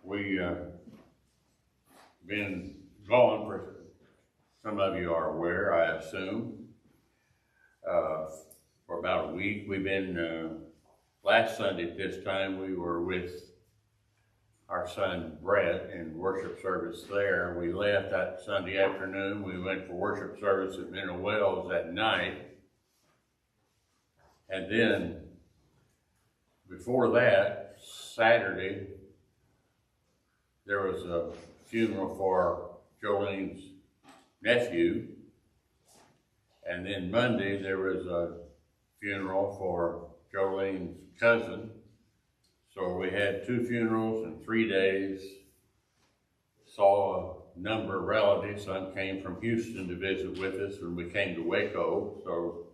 We been gone for, some of you are aware, I assume, for about a week. We've been, last Sunday at this time, we were with our son Brett in worship service there. We left that Sunday afternoon. We went for worship service at Mineral Wells that night. And then, before that, Saturday, there was a funeral for Jolene's nephew. And then Monday, there was a funeral for Jolene's cousin. So we had 2 funerals in 3 days. Saw a number of relatives. Son came from Houston to visit with us when we came to Waco. So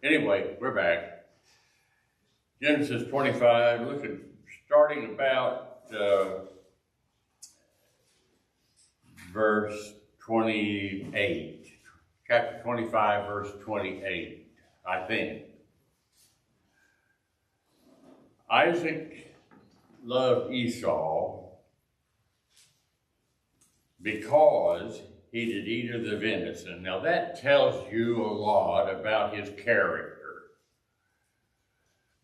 anyway, we're back. Genesis 25, look at starting about verse 28. Chapter 25, verse 28, I think. Isaac loved Esau because he did eat of the venison. Now that tells you a lot about his character.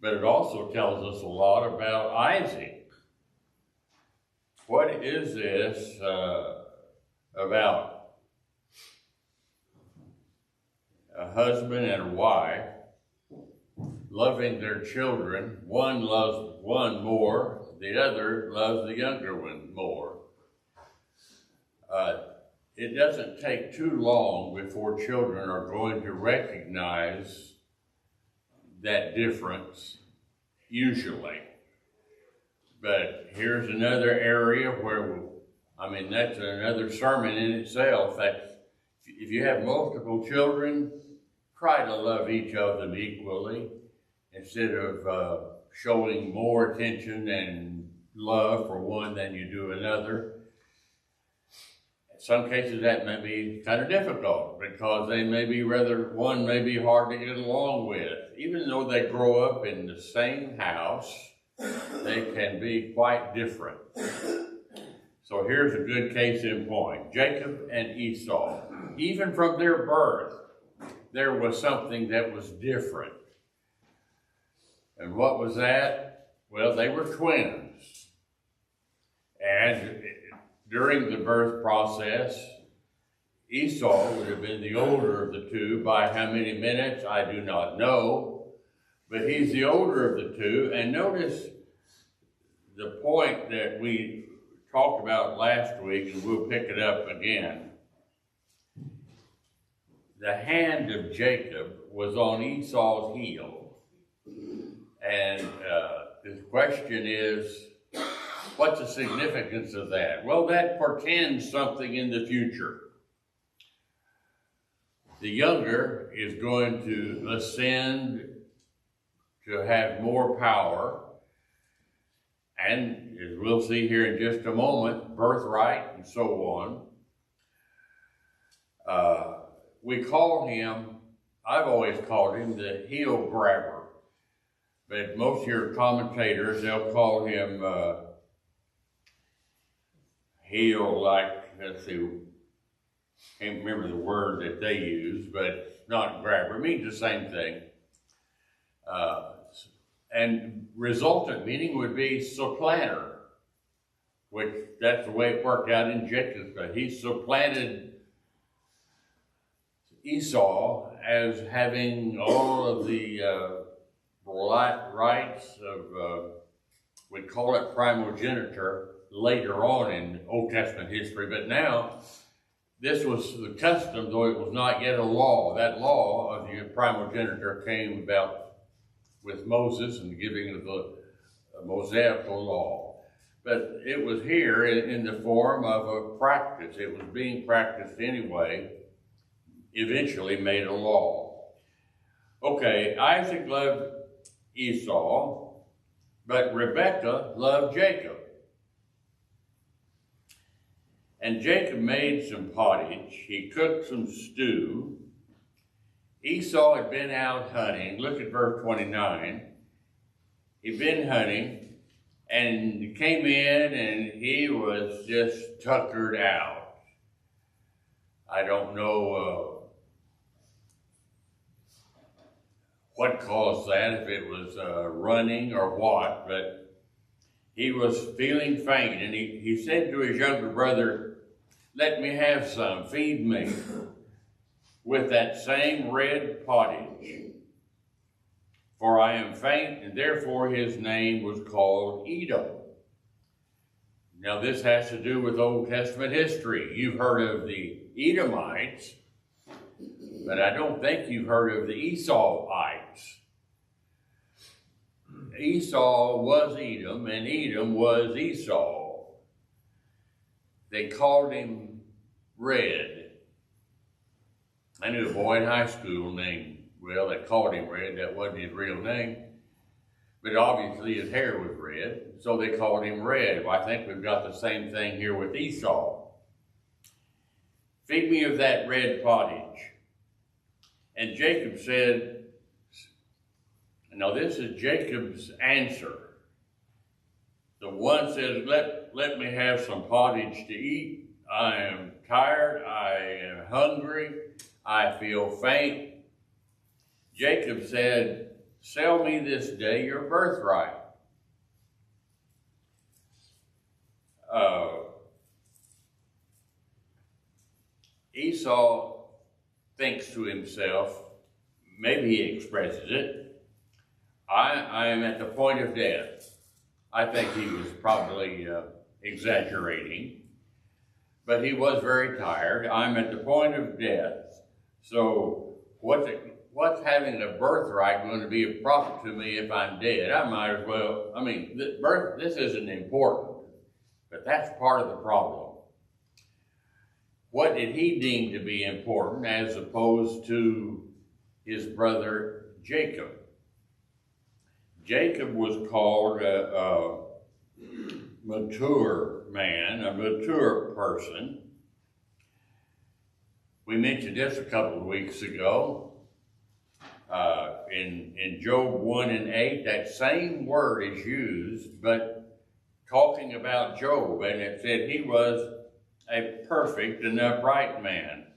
But it also tells us a lot about Isaac. What is this about a husband and a wife loving their children? One loves one more, the other loves the younger one more. It doesn't take too long before children are going to recognize that difference, usually. But here's another area where, that's another sermon in itself, that if you have multiple children, try to love each of them equally instead of showing more attention and love for one than you do another. In some cases that may be kind of difficult because they may be one may be hard to get along with. Even though they grow up in the same house, they can be quite different. So here's a good case in point. Jacob and Esau, even from their birth, there was something that was different. And what was that? Well, they were twins. And during the birth process, Esau would have been the older of the two. By how many minutes, I do not know. But he's the older of the two. And notice the point that we talked about last week, and we'll pick it up again. The hand of Jacob was on Esau's heel. And the question is, what's the significance of that? Well, that portends something in the future. The younger is going to ascend to have more power, and as we'll see here in just a moment, birthright and so on. We call him, I've always called him the heel grabber, but most of your commentators, they'll call him heel, let's see, can't remember the word that they use, but not grabber, it means the same thing. And resultant meaning would be supplanter, which that's the way it worked out in Jacob's case. He supplanted Esau as having all of the rights of, we call it primogeniture later on in Old Testament history, but now this was the custom, though it was not yet a law. That law of the primogeniture came about with Moses and the giving of the Mosaical law. But it was here in the form of a practice. It was being practiced anyway, eventually made a law. Okay, Isaac loved Esau, but Rebekah loved Jacob. And Jacob made some pottage. He cooked some stew. Esau had been out hunting. Look at verse 29. He'd been hunting, and he came in and he was just tuckered out. I don't know what caused that, if it was running or what, but he was feeling faint, and he said to his younger brother, "Let me have some, feed me with that same red pottage. For I am faint," and therefore his name was called Edom. Now this has to do with Old Testament history. You've heard of the Edomites, but I don't think you've heard of the Esauites. Esau was Edom, and Edom was Esau. They called him Red. I knew a boy in high school named, well, they called him Red. That wasn't his real name. But obviously his hair was red, so they called him Red. Well, I think we've got the same thing here with Esau. "Feed me of that red pottage." And Jacob said, now this is Jacob's answer. The one says, let me have some pottage to eat. I am tired, I am hungry, I feel faint. Jacob said, "Sell me this day your birthright." Esau thinks to himself, maybe he expresses it, I am at the point of death. I think he was probably exaggerating, but he was very tired. I'm at the point of death. So what's having a birthright going to be a profit to me if I'm dead? I might as well, this isn't important, but that's part of the problem. What did he deem to be important as opposed to his brother Jacob? Jacob was called a mature man, a mature person. We mentioned this a couple of weeks ago. In Job 1 and 8, that same word is used, but talking about Job, and it said he was a perfect and upright man.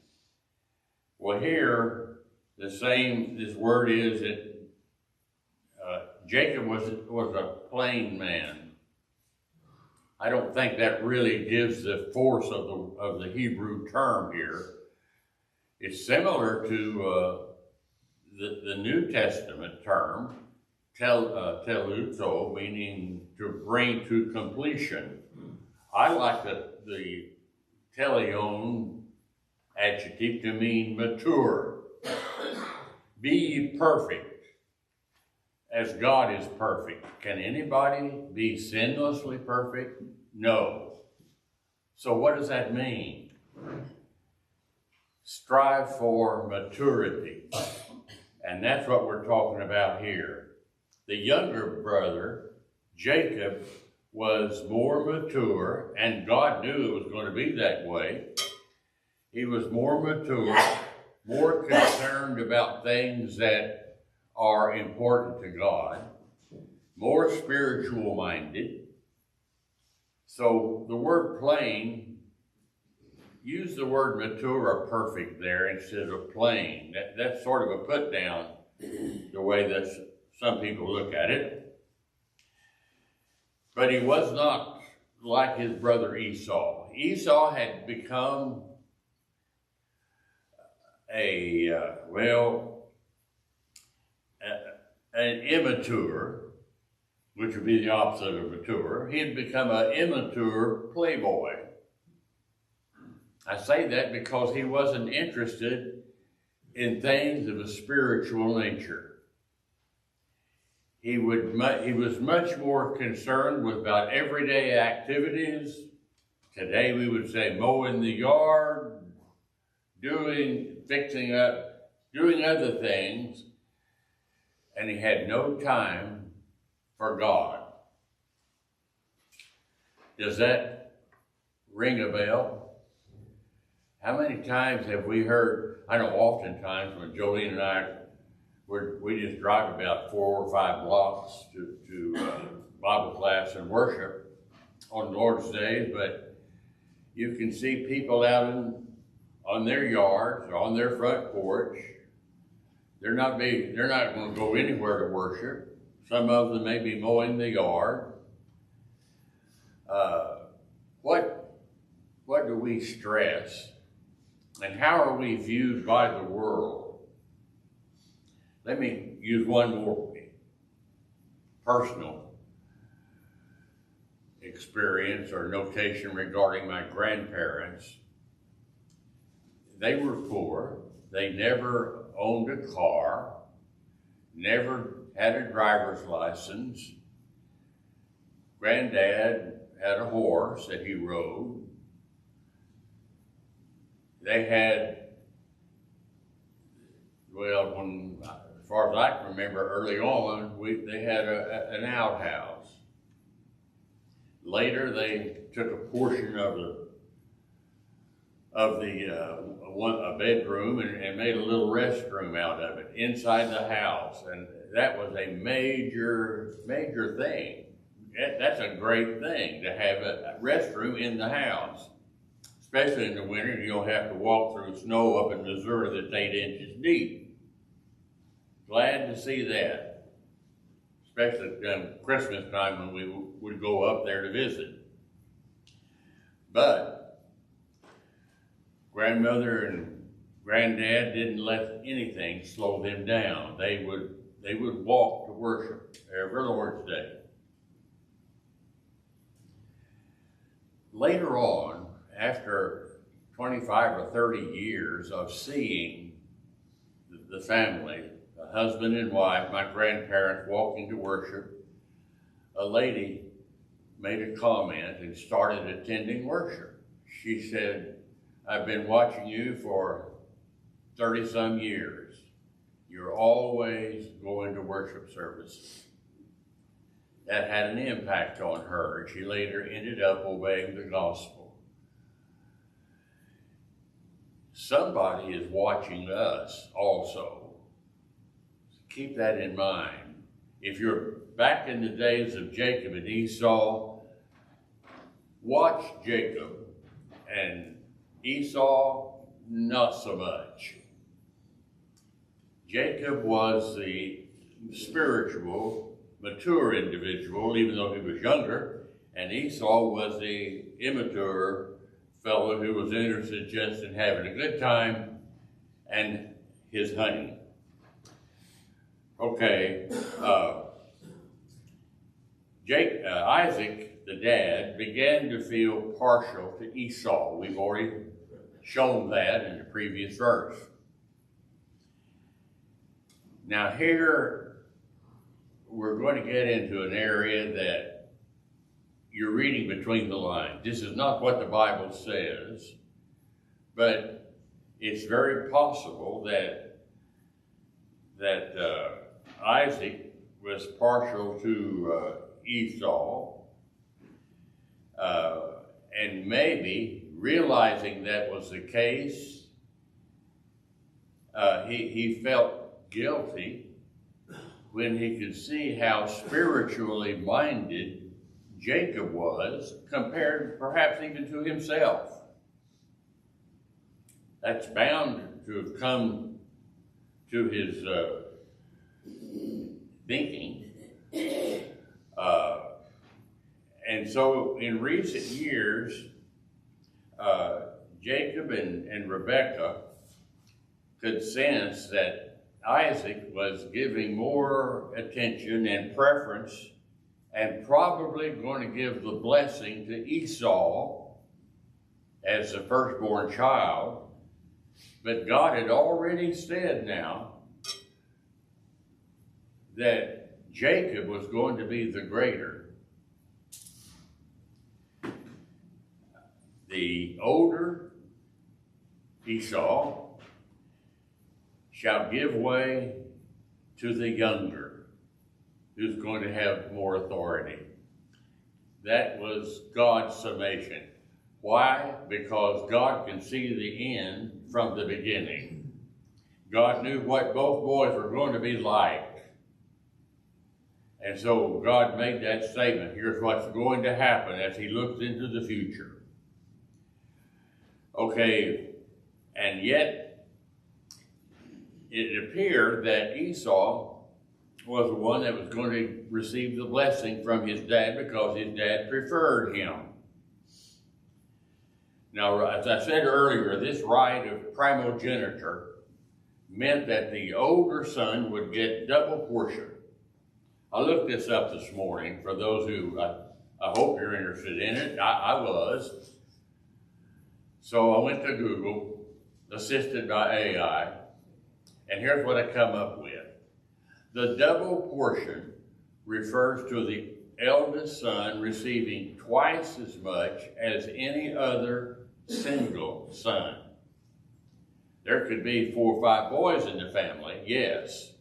Well, here, this word is that Jacob was a plain man. I don't think that really gives the force of the Hebrew term here. It's similar to the New Testament term, teluzo, meaning to bring to completion. I like the teleon adjective to mean mature. Be ye perfect as God is perfect. Can anybody be sinlessly perfect? No. So what does that mean? Strive for maturity. And that's what we're talking about here. The younger brother, Jacob, was more mature, and God knew it was going to be that way. He was more mature, more concerned about things that are important to God, more spiritual minded. So the word plain, use the word mature or perfect there instead of plain. That's sort of a put down, the way that some people look at it. But he was not like his brother Esau. Esau had become an immature, which would be the opposite of mature. He had become an immature playboy. I say that because he wasn't interested in things of a spiritual nature. He was much more concerned with about everyday activities. Today we would say mowing the yard, fixing up, doing other things, and he had no time for God. Does that ring a bell? How many times have we heard, I know oftentimes when Jolene and I, we just drive about 4 or 5 blocks to Bible class and worship on Lord's Day, but you can see people out on their yards or on their front porch. They're not going to go anywhere to worship. Some of them may be mowing the yard. What do we stress, and how are we viewed by the world? Let me use one more personal experience or notation regarding my grandparents. They were poor. They never owned a car, never had a driver's license. Granddad had a horse that he rode. They had, well, as far as I can remember, early on, they had an outhouse. Later, they took a portion of a bedroom and made a little restroom out of it inside the house, and that was a major thing. That's a great thing to have a restroom in the house, especially in the winter. You don't have to walk through snow up in Missouri that's 8 inches deep. Glad to see that, especially during Christmas time when we would go up there to visit. But grandmother and granddad didn't let anything slow them down. They would walk to worship every Lord's Day. Later on, after 25 or 30 years of seeing the family, the husband and wife, my grandparents walking to worship, a lady made a comment and started attending worship. She said, "I've been watching you for 30-some years. You're always going to worship services." That had an impact on her. She later ended up obeying the gospel. Somebody is watching us also. Keep that in mind. If you're back in the days of Jacob and Esau, watch Jacob, and Esau, not so much. Jacob was the spiritual, mature individual, even though he was younger, and Esau was the immature fellow who was interested just in having a good time and his honey. Okay, Isaac, the dad, began to feel partial to Esau. We've already shown that in the previous verse. Now here, we're going to get into an area that you're reading between the lines. This is not what the Bible says, but it's very possible that Isaac was partial to Esau, and maybe realizing that was the case, he felt guilty when he could see how spiritually minded Jacob was compared perhaps even to himself. That's bound to have come to his thinking. And so in recent years, Jacob and Rebekah could sense that Isaac was giving more attention and preference and probably going to give the blessing to Esau as the firstborn child. But God had already said now that Jacob was going to be the greater. The older Esau shall give way to the younger, who's going to have more authority. That was God's summation. Why? Because God can see the end from the beginning. God knew what both boys were going to be like. And so God made that statement. Here's what's going to happen as he looks into the future. Okay, and yet it appeared that Esau was the one that was going to receive the blessing from his dad because his dad preferred him. Now, as I said earlier, this right of primogeniture meant that the older son would get double portion. I looked this up this morning for those who, I hope you're interested in it. I was. So I went to Google, assisted by AI, and here's what I come up with. The double portion refers to the eldest son receiving twice as much as any other single son. There could be 4 or 5 boys in the family, yes.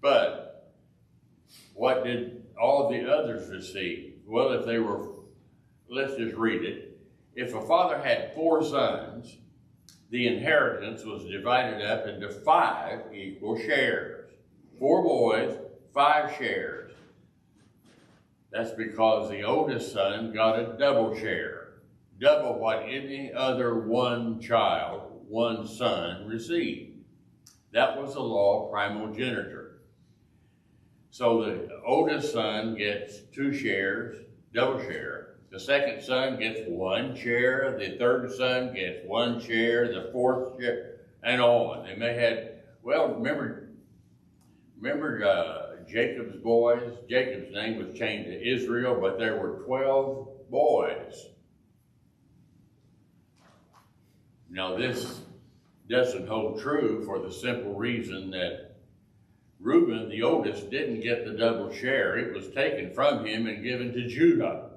But what did all the others receive? Well, if they were, let's just read it. If a father had 4 sons, the inheritance was divided up into 5 equal shares. 4 boys, 5 shares. That's because the oldest son got a double share, double what any other one child, one son received. That was the law of primogeniture. So the oldest son gets 2 shares, double share. The second son gets 1 share. The third son gets 1 share. The fourth share, and on. And they had, well, remember Jacob's boys? Jacob's name was changed to Israel, but there were 12 boys. Now this doesn't hold true for the simple reason that Reuben, the oldest, didn't get the double share. It was taken from him and given to Judah.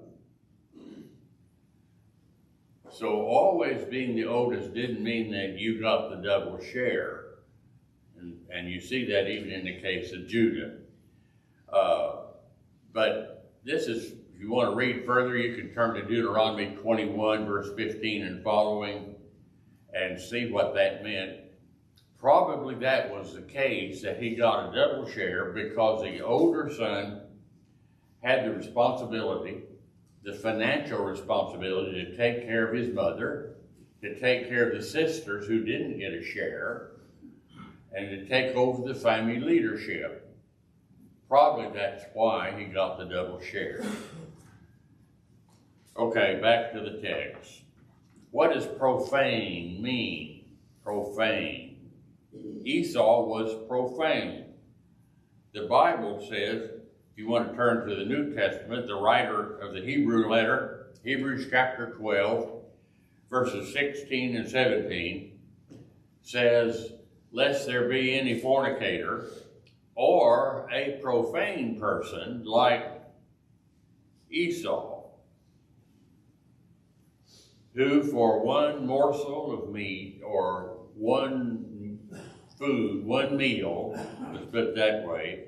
So always being the oldest didn't mean that you got the double share. And you see that even in the case of Judah. But this is, if you want to read further, you can turn to Deuteronomy 21, verse 15 and following, and see what that meant. Probably that was the case, that he got a double share because the older son had the responsibility, the financial responsibility to take care of his mother, to take care of the sisters who didn't get a share, and to take over the family leadership. Probably that's why he got the double share. Okay, back to the text. What does profane mean? Profane. Esau was profane. The Bible says, if you want to turn to the New Testament, the writer of the Hebrew letter, Hebrews chapter 12, verses 16 and 17, says, lest there be any fornicator or a profane person like Esau, who for one morsel of meat or one food, one meal, let's put it that way,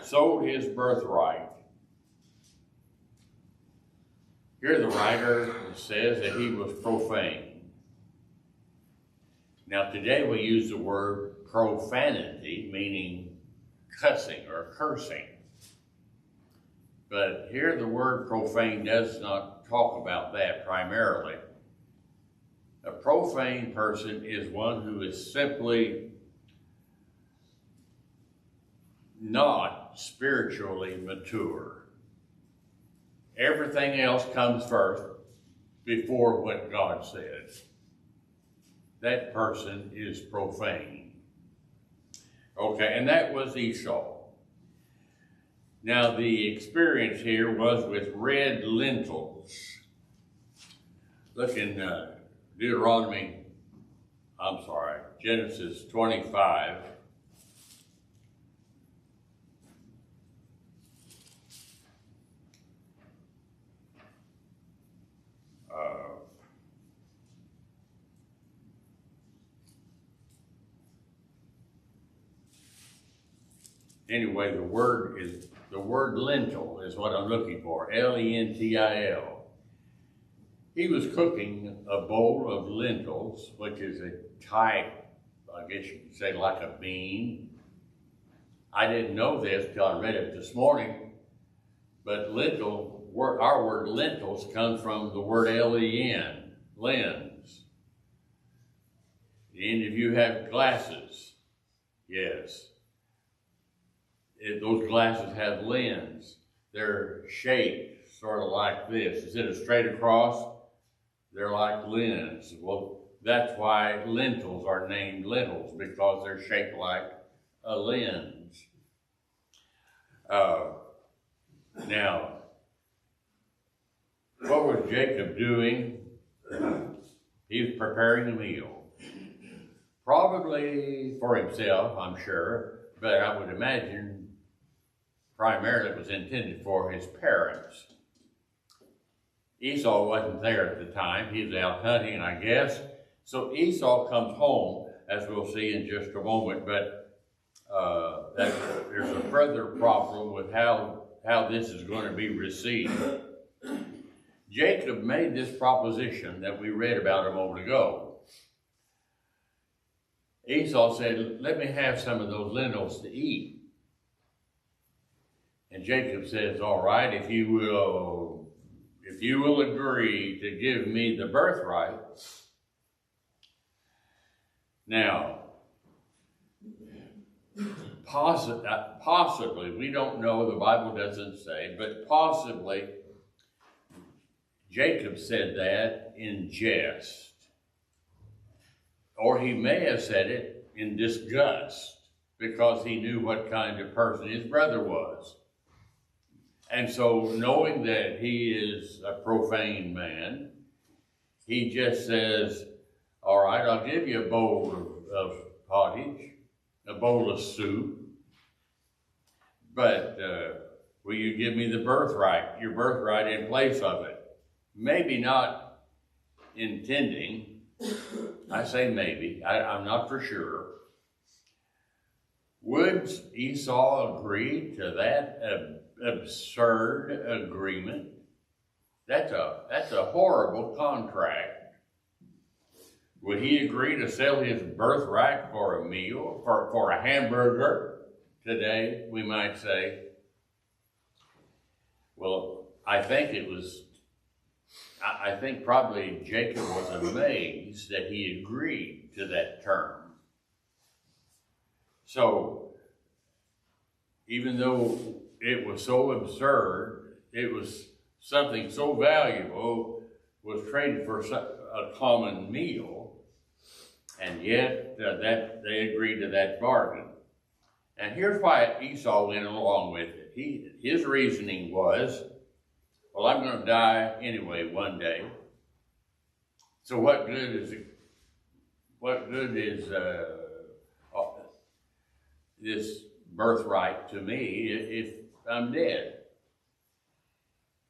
sold his birthright. Here the writer says that he was profane. Now today we use the word profanity, meaning cussing or cursing. But here the word profane does not talk about that primarily. A profane person is one who is simply not spiritually mature. Everything else comes first before what God says. That person is profane. Okay, and that was Esau. Now the experience here was with red lentils. Look in Genesis 25. Anyway, the word lentil is what I'm looking for, L-E-N-T-I-L. He was cooking a bowl of lentils, which is a type, I guess you could say, like a bean. I didn't know this till I read it this morning, but our word lentils comes from the word L-E-N, lens. Any of you have glasses? Yes. Those glasses have lens. They're shaped sort of like this. Instead of straight across, they're like lens. Well, that's why lentils are named lentils, because they're shaped like a lens. Now, what was Jacob doing? He was preparing a meal. Probably for himself, I'm sure, but I would imagine primarily it was intended for his parents. Esau wasn't there at the time. He was out hunting, I guess. So Esau comes home, as we'll see in just a moment, but there's a further problem with how this is going to be received. Jacob made this proposition that we read about a moment ago. Esau said, let me have some of those lentils to eat. And Jacob says, all right, if you will agree to give me the birthright. Now, possibly, we don't know, the Bible doesn't say, but possibly Jacob said that in jest. Or he may have said it in disgust, because he knew what kind of person his brother was. And so, knowing that he is a profane man, he just says, all right, I'll give you a bowl of pottage, a bowl of soup, but will you give me the birthright, your birthright in place of it? Maybe not intending, I say maybe, I'm not for sure. Would Esau agree to that absurd agreement? That's a horrible contract. Would he agree to sell his birthright for a meal, for a hamburger today, we might say? Well, I think probably Jacob was amazed that he agreed to that term. So, even though it was so absurd, it was something so valuable, was traded for a common meal, and yet that they agreed to that bargain. And here's why Esau went along with it. His reasoning was, well, I'm going to die anyway one day. So what good is this birthright to me if I'm dead?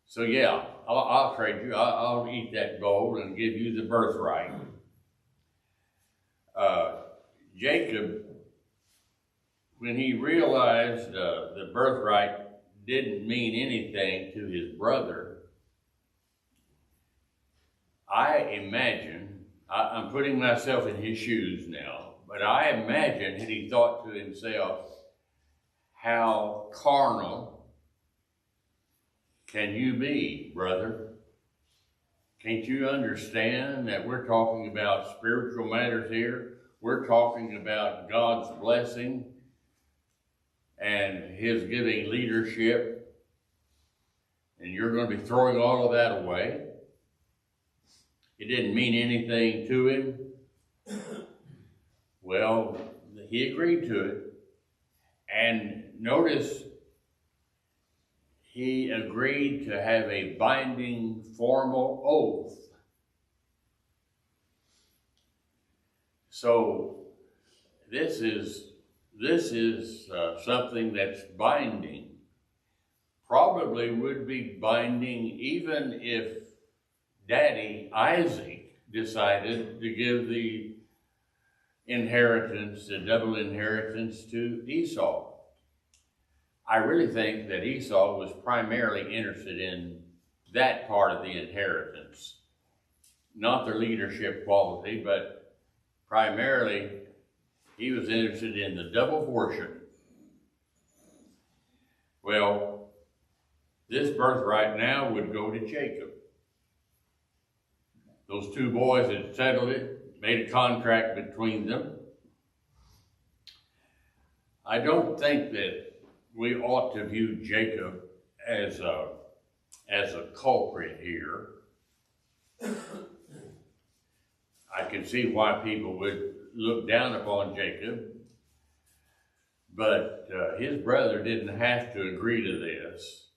So yeah, I'll trade you. I'll eat that gold and give you the birthright. Jacob, when he realized the birthright didn't mean anything to his brother, I imagine, I'm putting myself in his shoes now, but I imagine that he thought to himself, how carnal can you be, brother? Can't you understand that we're talking about spiritual matters here? We're talking about God's blessing and his giving leadership, and you're going to be throwing all of that away? It didn't mean anything to him. Well, he agreed to it. And notice, he agreed to have a binding formal oath. So this is something that's binding. Probably would be binding even if Daddy Isaac decided to give the inheritance, the double inheritance, to Esau. I really think that Esau was primarily interested in that part of the inheritance. Not the leadership quality, but primarily he was interested in the double portion. Well, this birthright now would go to Jacob. Those two boys had settled it, made a contract between them. I don't think that we ought to view Jacob as a culprit here. I can see why people would look down upon Jacob, but his brother didn't have to agree to this.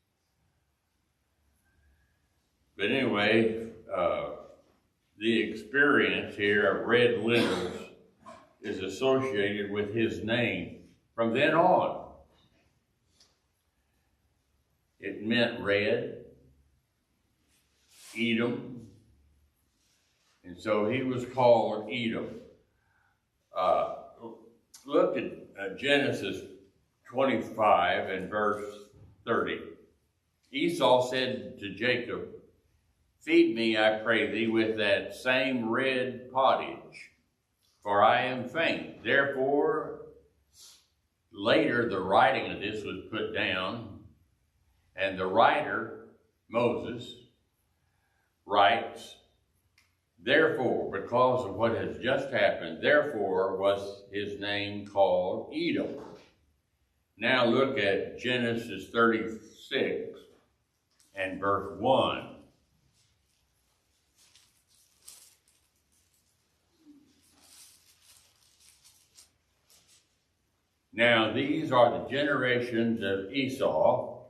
But anyway, the experience here of red lentils is associated with his name from then on. It meant red, Edom, and so he was called Edom. Look at Genesis 25 and verse 30. Esau said to Jacob, "Feed me, I pray thee, with that same red pottage, for I am faint." Therefore, later the writing of this was put down, and the writer, Moses, writes, "Therefore," because of what has just happened, therefore was his name called Edom. Now look at Genesis 36 and verse 1. Now these are the generations of Esau,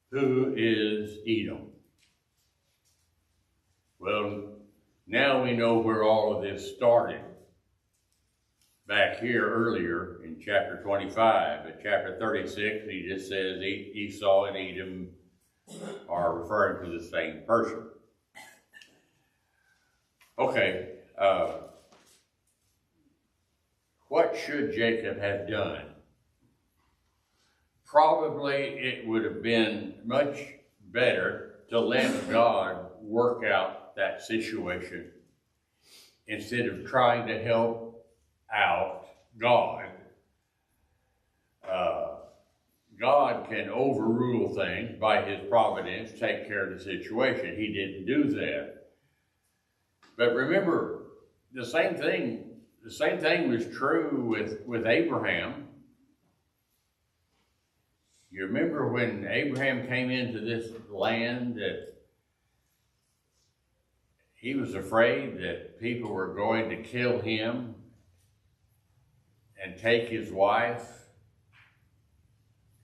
who is Edom. Well, now we know where all of this started. Back here earlier in chapter 25, at chapter 36, he just says Esau and Edom are referring to the same person. Okay, what should Jacob have done? Probably it would have been much better to let God work out that situation instead of trying to help out God. God can overrule things by his providence, take care of the situation. He didn't do that. But remember, the same thing was true with Abraham. You remember when Abraham came into this land that he was afraid that people were going to kill him and take his wife,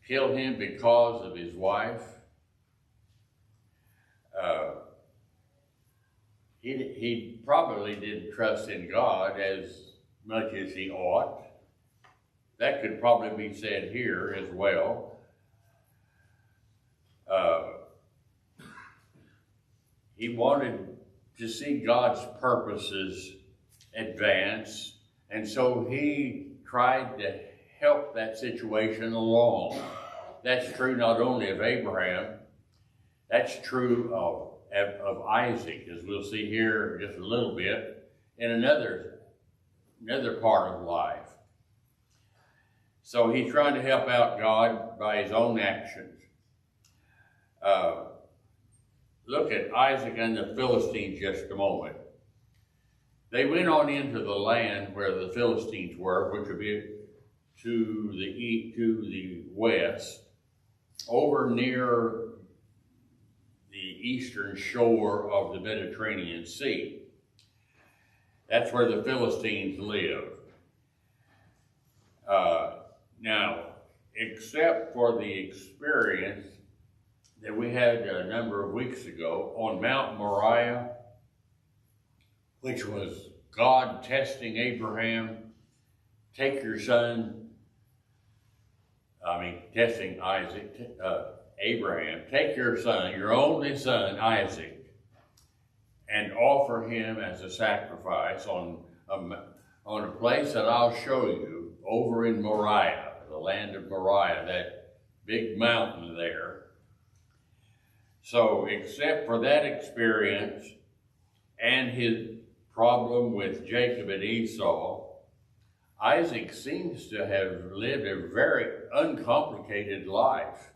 kill him because of his wife. He probably didn't trust in God as much as he ought. That could probably be said here as well. He wanted to see God's purposes advance, and so he tried to help that situation along. That's true not only of Abraham, that's true of Isaac, as we'll see here just a little bit, in another part of life. So he's trying to help out God by his own actions. Look at Isaac and the Philistines just a moment. They went on into the land where the Philistines were, which would be to the west, over near the eastern shore of the Mediterranean Sea. That's where the Philistines live. Now, except for the experience that we had a number of weeks ago on Mount Moriah, which was God testing Abraham, testing Isaac, Abraham, take your son, your only son, Isaac, and offer him as a sacrifice on a place that I'll show you over in Moriah, the land of Moriah, that big mountain there. So, except for that experience and his problem with Jacob and Esau, Isaac seems to have lived a very uncomplicated life.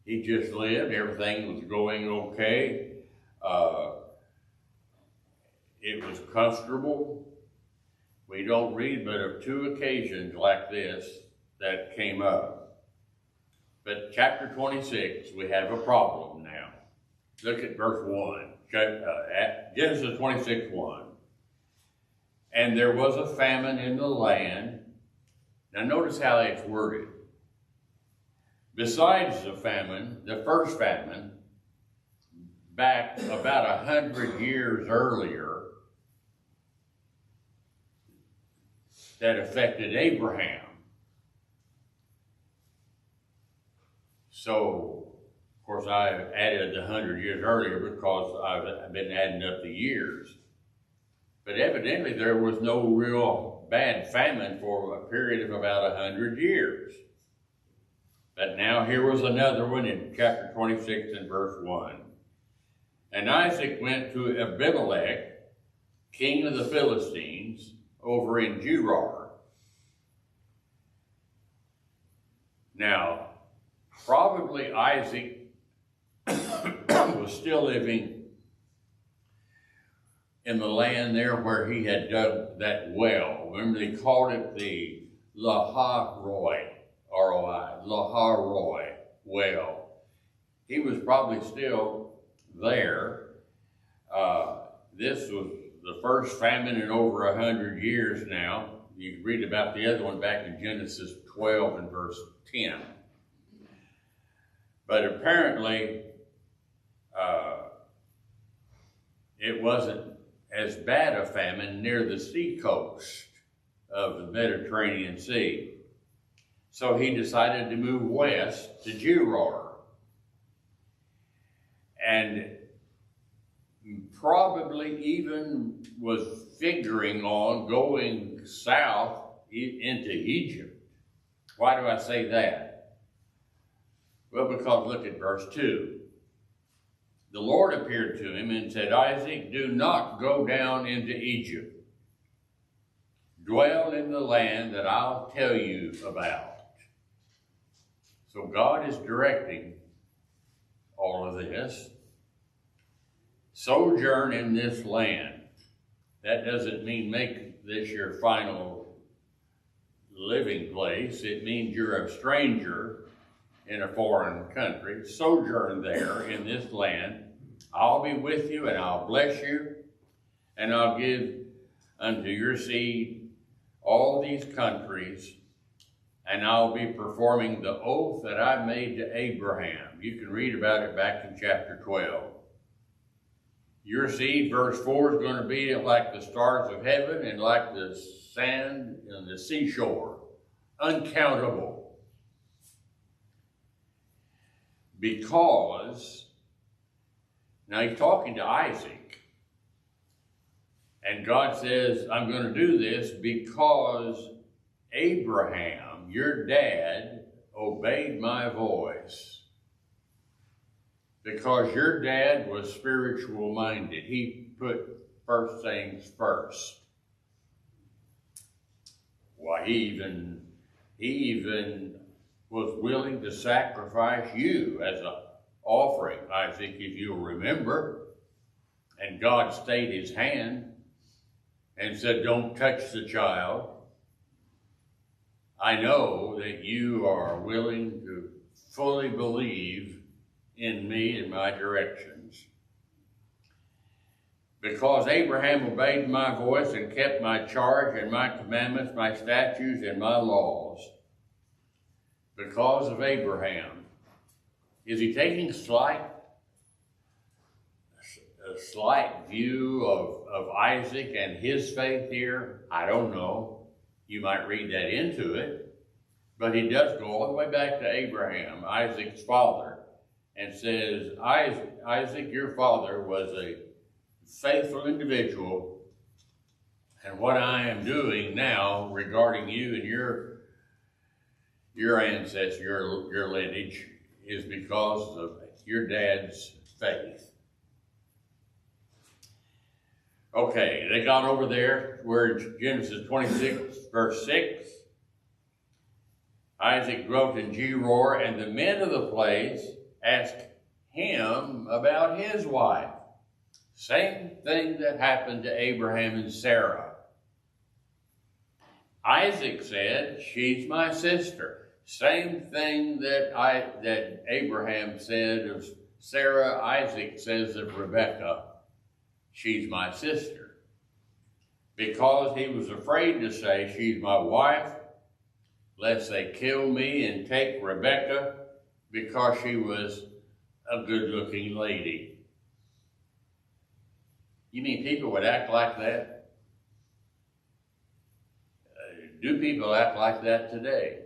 He just lived. Everything was going okay. It was comfortable. We don't read but of 2 occasions like this that came up. But chapter 26, we have a problem now. Look at verse 1. Genesis 26:1. And there was a famine in the land. Now notice how it's worded. Besides the famine, the first famine, back about 100 years earlier, that affected Abraham. So, of course, I added the 100 years earlier because I've been adding up the years. But evidently there was no real bad famine for a period of about 100 years. But now here was another one in chapter 26 and verse 1. And Isaac went to Abimelech, king of the Philistines, over in Gerar. Now, probably Isaac was still living in the land there where he had dug that well. Remember, they called it the Laharoi, R-O-I, Laharoi well. He was probably still there. This was the first famine in over 100 years now. You can read about the other one back in Genesis 12 and verse 10. But apparently, it wasn't as bad a famine near the sea coast of the Mediterranean Sea. So he decided to move west to Gerar. And probably even was figuring on going south into Egypt. Why do I say that? Well, because look at verse 2. The Lord appeared to him and said, Isaac, do not go down into Egypt. Dwell in the land that I'll tell you about. So God is directing all of this. Sojourn in this land. That doesn't mean make this your final living place. It means you're a stranger in a foreign country. Sojourn there in this land. I'll be with you and I'll bless you, and I'll give unto your seed all these countries, and I'll be performing the oath that I made to Abraham. You can read about it back in chapter 12. Your seed, verse 4, is going to be like the stars of heaven and like the sand on the seashore, uncountable. Because, now he's talking to Isaac, and God says, I'm going to do this because Abraham, your dad, obeyed my voice. Because your dad was spiritual minded. He put first things first. Why, he even was willing to sacrifice you as an offering, Isaac, if you'll remember. And God stayed his hand and said, don't touch the child. I know that you are willing to fully believe in me and my directions. Because Abraham obeyed my voice and kept my charge and my commandments, my statutes and my laws. Because of Abraham. Is he taking a slight view of Isaac and his faith here? I don't know. You might read that into it. But he does go all the way back to Abraham, Isaac's father, and says, Isaac, your father was a faithful individual, and what I am doing now regarding you and your ancestors, your lineage, is because of your dad's faith. Okay, they got over there where Genesis 26, verse 6. Isaac dwelt in Gerar, and the men of the place ask him about his wife. Same thing that happened to Abraham and Sarah. Isaac said, she's my sister. Same thing that Abraham said of Sarah, Isaac says of Rebekah, she's my sister. Because he was afraid to say, she's my wife, lest they kill me and take Rebekah, because she was a good-looking lady. You mean people would act like that? Do people act like that today?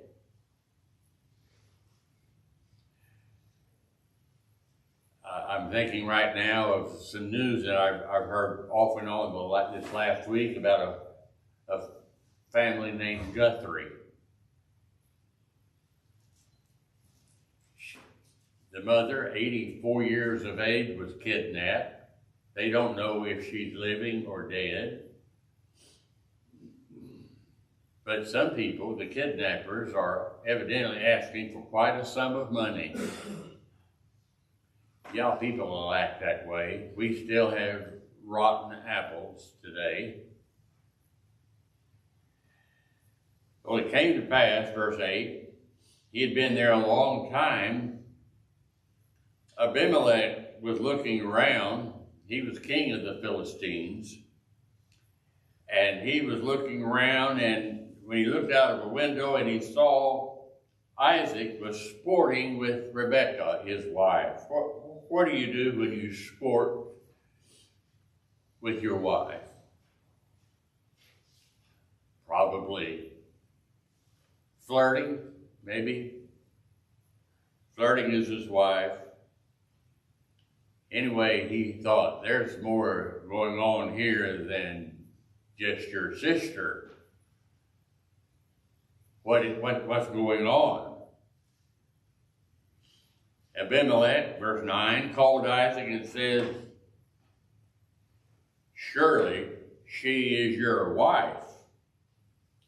I'm thinking right now of some news that I've heard off and on this last week about a family named Guthrie. The mother, 84 years of age, was kidnapped. They don't know if she's living or dead. But some people, the kidnappers, are evidently asking for quite a sum of money. Yeah, people will act that way. We still have rotten apples today. Well, it came to pass, verse 8, he had been there a long time. Abimelech was looking around. He was king of the Philistines. And he was looking around, and when he looked out of a window and he saw Isaac was sporting with Rebekah, his wife. What do you do when you sport with your wife? Probably flirting, maybe. Flirting is his wife. Anyway, he thought, there's more going on here than just your sister. What's going on? Abimelech, verse 9, called Isaac and said, surely she is your wife.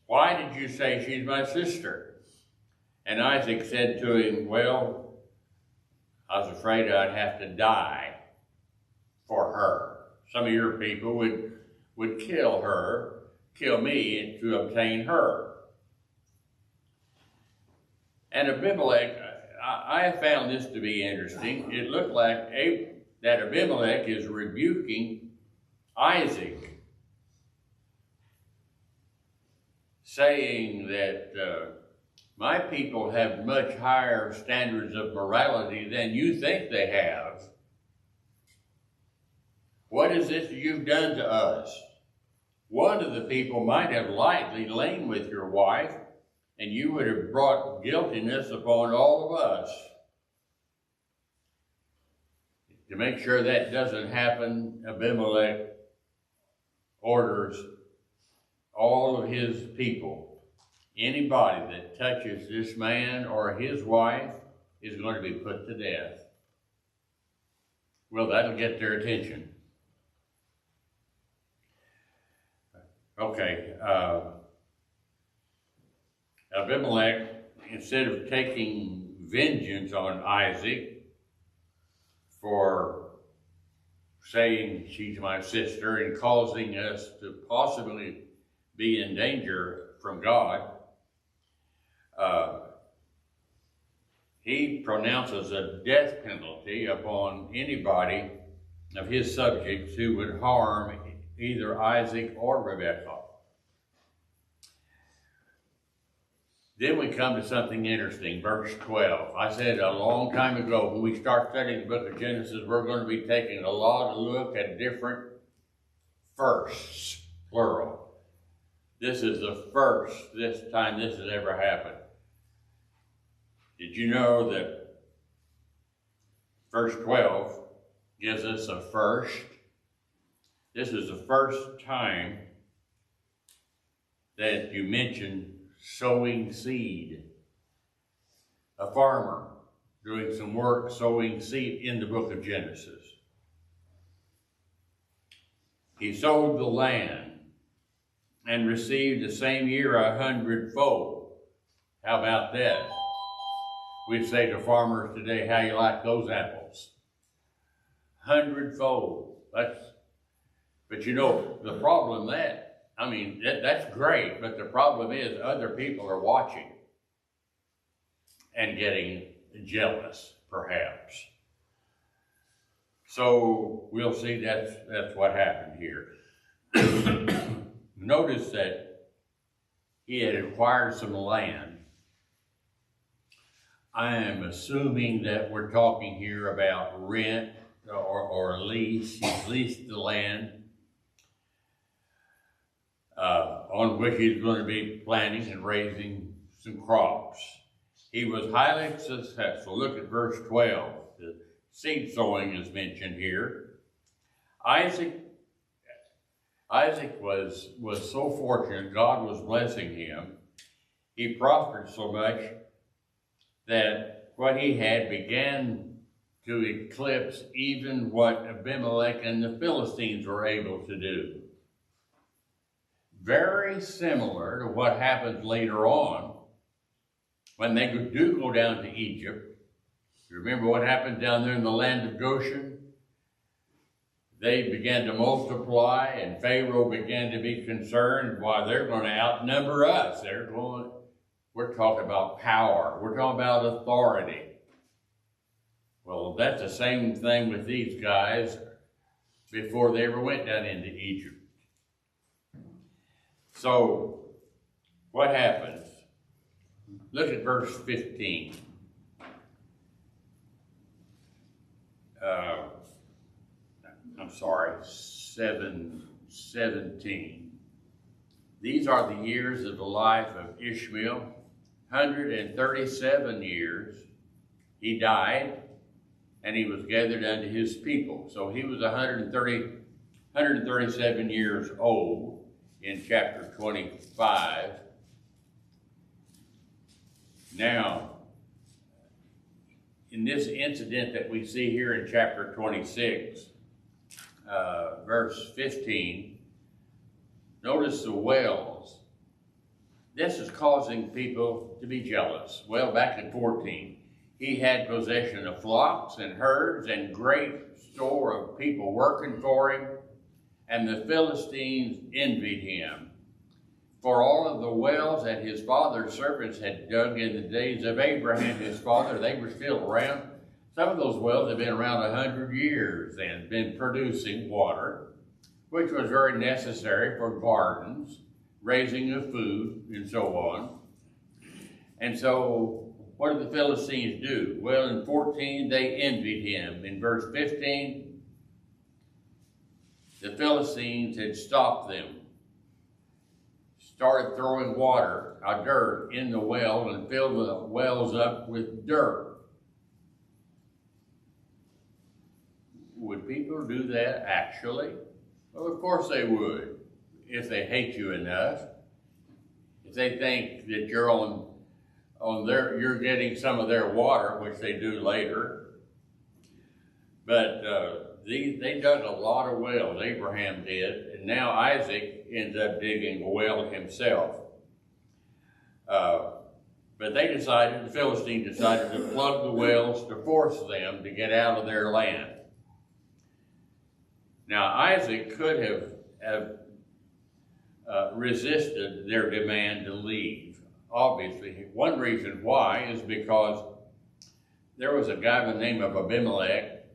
Why did you say she's my sister? And Isaac said to him, well, I was afraid I'd have to die for her. Some of your people would kill me to obtain her. And Abimelech, I have found this to be interesting. It looked like that Abimelech is rebuking Isaac, saying that my people have much higher standards of morality than you think they have. What is this you've done to us? One of the people might have lightly lain with your wife, and you would have brought guiltiness upon all of us. To make sure that doesn't happen, Abimelech orders all of his people, anybody that touches this man or his wife is going to be put to death. Well, that'll get their attention. Okay, Abimelech, instead of taking vengeance on Isaac for saying she's my sister and causing us to possibly be in danger from God, he pronounces a death penalty upon anybody of his subjects who would harm either Isaac or Rebekah. Then we come to something interesting, verse 12. I said a long time ago, when we start studying the book of Genesis, we're going to be taking a lot of look at different firsts, plural. This is the first, this time this has ever happened. Did you know that verse 12 gives us a first? This is the first time that you mention sowing seed. A farmer doing some work sowing seed in the book of Genesis. He sowed the land and received the same year 100-fold. How about that? We say to farmers today, how you like those apples? 100-fold. But you know, the problem that's great, but the problem is other people are watching and getting jealous, perhaps. So we'll see that's what happened here. Notice that he had acquired some land. I am assuming that we're talking here about rent or lease. He's leased the land on which he's going to be planting and raising some crops. He was highly successful. Look at verse 12. The seed sowing is mentioned here. Isaac was so fortunate. God was blessing him. He prospered so much that what he had began to eclipse even what Abimelech and the Philistines were able to do. Very similar to what happens later on when they do go down to Egypt. You remember what happened down there in the land of Goshen? They began to multiply, and Pharaoh began to be concerned, why, they're going to outnumber us. We're talking about power. We're talking about authority. Well, that's the same thing with these guys before they ever went down into Egypt. So, what happens? Look at verse 15. I'm sorry, 17. These are the years of the life of Ishmael, 137 years. He died, and he was gathered unto his people. So he was 137 years old in chapter 25. Now, in this incident that we see here in chapter 26, verse 15, notice the wells. This is causing people to be jealous. Well, back in 14, he had possession of flocks and herds and great store of people working for him, and the Philistines envied him. For all of the wells that his father's servants had dug in the days of Abraham, his father, they were still around. Some of those wells have been around 100 years and been producing water, which was very necessary for gardens, raising of food, and so on. And so, what did the Philistines do? Well, in 14, they envied him. In verse 15, the Philistines had stopped them, started throwing dirt in the well, and filled the wells up with dirt. Would people do that actually? Well, of course they would, if they hate you enough. If they think that you're you're getting some of their water, which they do later. But they dug a lot of wells, Abraham did, and now Isaac ends up digging a well himself. But the Philistines decided to plug the wells to force them to get out of their land. Now, Isaac could have resisted their demand to leave. Obviously, one reason why is because there was a guy by the name of Abimelech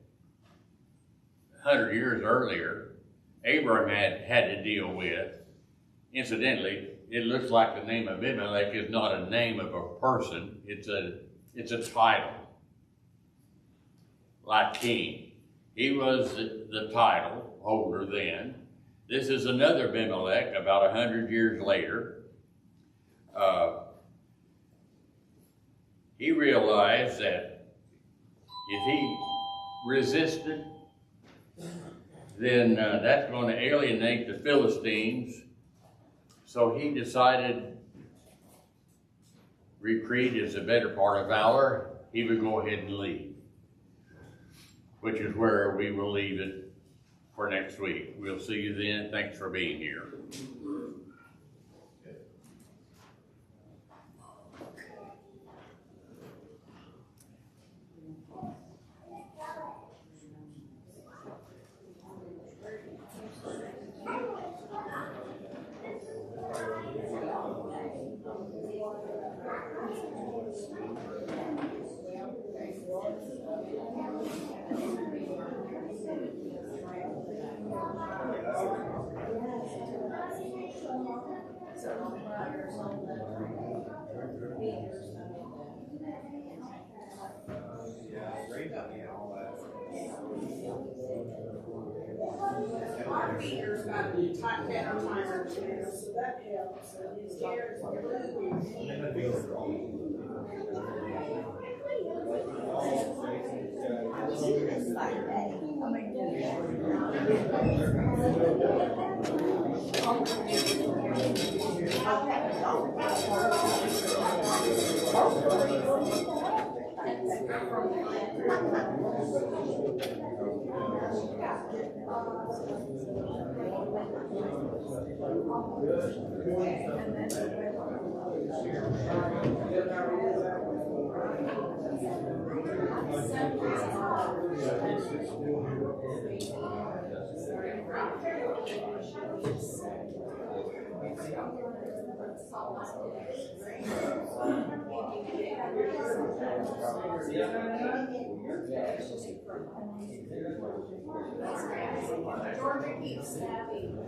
100 years earlier Abraham had to deal with. Incidentally, it looks like the name Abimelech is not a name of a person, it's a title, like king. He was the title holder then. This is another Abimelech about 100 years later. He realized that if he resisted, then that's going to alienate the Philistines. So he decided retreat is a better part of valor. He would go ahead and leave, which is where we will leave it for next week. We'll see you then. Thanks for being here. Our meter's got the timer too, so that helps. Georgia keeps having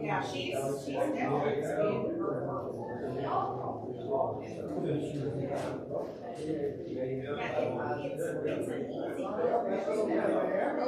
yeah, she's definitely expanded her work. Yeah, it's an easy